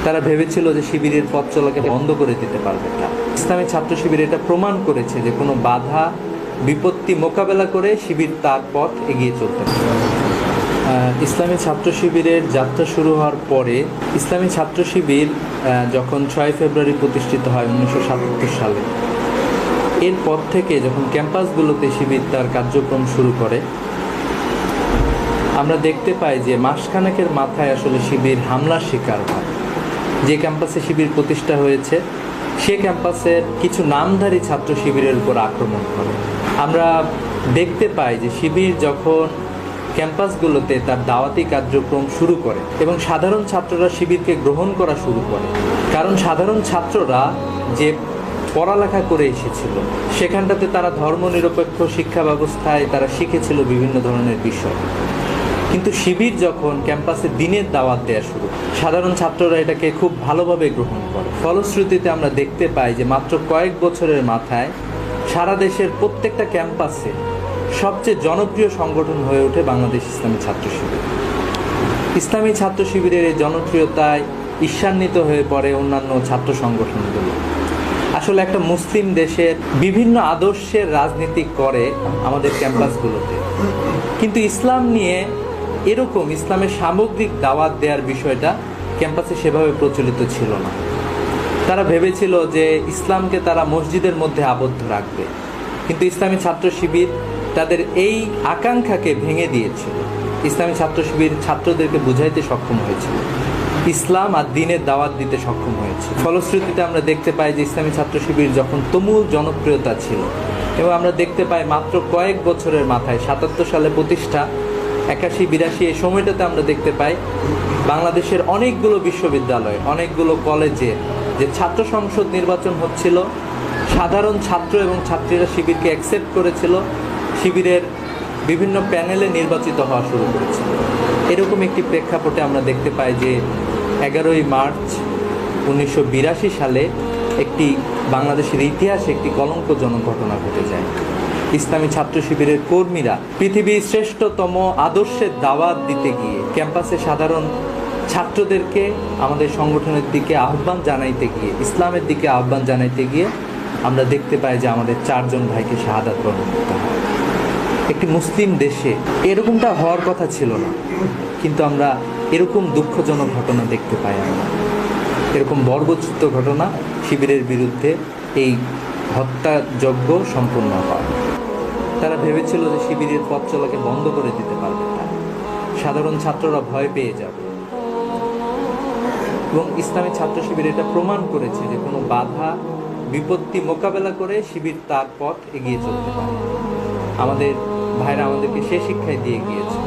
তারা ভেবেছিল যে শিবিরের পথ চলাকে বন্ধ করে দিতে পারবে না। ইসলামী ছাত্র শিবির এটা প্রমাণ করেছে যে কোনো বাধা বিপত্তি মোকাবেলা করে শিবির তার পথ এগিয়ে চলতে পারে। ইসলামী ছাত্র শিবিরের যাত্রা শুরু হওয়ার পরে ইসলামী ছাত্র শিবির যখন 6 ফেব্রুয়ারি প্রতিষ্ঠিত হয় 1977 সালে, এরপর থেকে যখন ক্যাম্পাসগুলোতে শিবির তার কার্যক্রম শুরু করে, আমরা দেখতে পাই যে মাসখানেকের মাথায় আসলে শিবির হামলার শিকার হয়। যে ক্যাম্পাসে শিবির প্রতিষ্ঠা হয়েছে সে ক্যাম্পাসের কিছু নামধারী ছাত্র শিবিরের উপর আক্রমণ করে। আমরা দেখতে পাই যে শিবির যখন ক্যাম্পাসগুলোতে তার দাওয়াতি কার্যক্রম শুরু করে এবং সাধারণ ছাত্ররা শিবিরকে গ্রহণ করা শুরু করে, কারণ সাধারণ ছাত্ররা যে পড়ালেখা করে এসেছিল সেখানটাতে তারা ধর্মনিরপেক্ষ শিক্ষা ব্যবস্থায় তারা শিখেছিল বিভিন্ন ধরনের বিষয়। কিন্তু শিবির যখন ক্যাম্পাসে দিনের দাওয়াত দেওয়া শুরু, সাধারণ ছাত্ররা এটাকে খুব ভালোভাবে গ্রহণ করে। ফলশ্রুতিতে আমরা দেখতে পাই যে মাত্র কয়েক বছরের মাথায় সারা দেশের প্রত্যেকটা ক্যাম্পাসে সবচেয়ে জনপ্রিয় সংগঠন হয়ে ওঠে বাংলাদেশ ইসলামী ছাত্র শিবির। ইসলামী ছাত্র শিবিরের এই জনপ্রিয়তায় ঈর্ষান্বিত হয়ে পড়ে অন্যান্য ছাত্র সংগঠনগুলো। আসলে একটা মুসলিম দেশের বিভিন্ন আদর্শের রাজনীতি করে আমাদের ক্যাম্পাসগুলোতে, কিন্তু ইসলাম নিয়ে এরকম ইসলামের সামগ্রিক দাওয়াত দেওয়ার বিষয়টা ক্যাম্পাসে সেভাবে প্রচলিত ছিল না। তারা ভেবেছিল যে ইসলামকে তারা মসজিদের মধ্যে আবদ্ধ রাখবে, কিন্তু ইসলামী ছাত্র শিবির তাদের এই আকাঙ্ক্ষাকে ভেঙে দিয়েছিল। ইসলামী ছাত্র শিবির ছাত্রদেরকে বুঝাইতে সক্ষম হয়েছিল, ইসলাম আর দ্বীনের দাওয়াত দিতে সক্ষম হয়েছে। ফলশ্রুতিতে আমরা দেখতে পাই যে ইসলামী ছাত্র শিবির যখন তুমুল জনপ্রিয়তা ছিল এবং আমরা দেখতে পাই মাত্র কয়েক বছরের মাথায় 77 সালে প্রতিষ্ঠা, 81-82 এই সময়টাতে আমরা দেখতে পাই বাংলাদেশের অনেকগুলো বিশ্ববিদ্যালয়, অনেকগুলো কলেজে যে ছাত্র সংসদ নির্বাচন হচ্ছিল, সাধারণ ছাত্র এবং ছাত্রীরা শিবিরকে অ্যাকসেপ্ট করেছিল, শিবিরের বিভিন্ন প্যানেলে নির্বাচিত হওয়া শুরু করেছিল। এরকম একটি প্রেক্ষাপটে আমরা দেখতে পাই যে 11ই মার্চ 1982 সালে একটি বাংলাদেশের ইতিহাসে একটি কলঙ্কজনক ঘটনা ঘটে যায়। ইসলামী ছাত্র শিবিরের কর্মীরা পৃথিবীর শ্রেষ্ঠতম আদর্শের দাওয়াত দিতে গিয়ে ক্যাম্পাসে সাধারণ ছাত্রদেরকে আমাদের সংগঠনের দিকে আহ্বান জানাইতে গিয়ে, ইসলামের দিকে আহ্বান জানাইতে গিয়ে আমরা দেখতে পাই যে আমাদের 4 জন ভাইকে শাহাদাত বরণ করতে হয়। একটি মুসলিম দেশে এরকমটা হওয়ার কথা ছিল না, কিন্তু আমরা এরকম দুঃখজনক ঘটনা দেখতে পাই। আমরা এরকম বর্বরচিত ঘটনা শিবিরের বিরুদ্ধে এই হত্যাযজ্ঞ সম্পূর্ণ হয়। তারা ভেবেছিল যে শিবিরের পথ চলাকে বন্ধ করে দিতে পারবে না, সাধারণ ছাত্ররা ভয় পেয়ে যাবে, এবং ইসলামী ছাত্র শিবির এটা প্রমাণ করেছে যে কোনো বাধা বিপত্তি মোকাবেলা করে শিবির তার পথ এগিয়ে চলতে পারে। আমাদের ভাইরা আমাদেরকে সে শিক্ষাই দিয়ে গিয়েছে।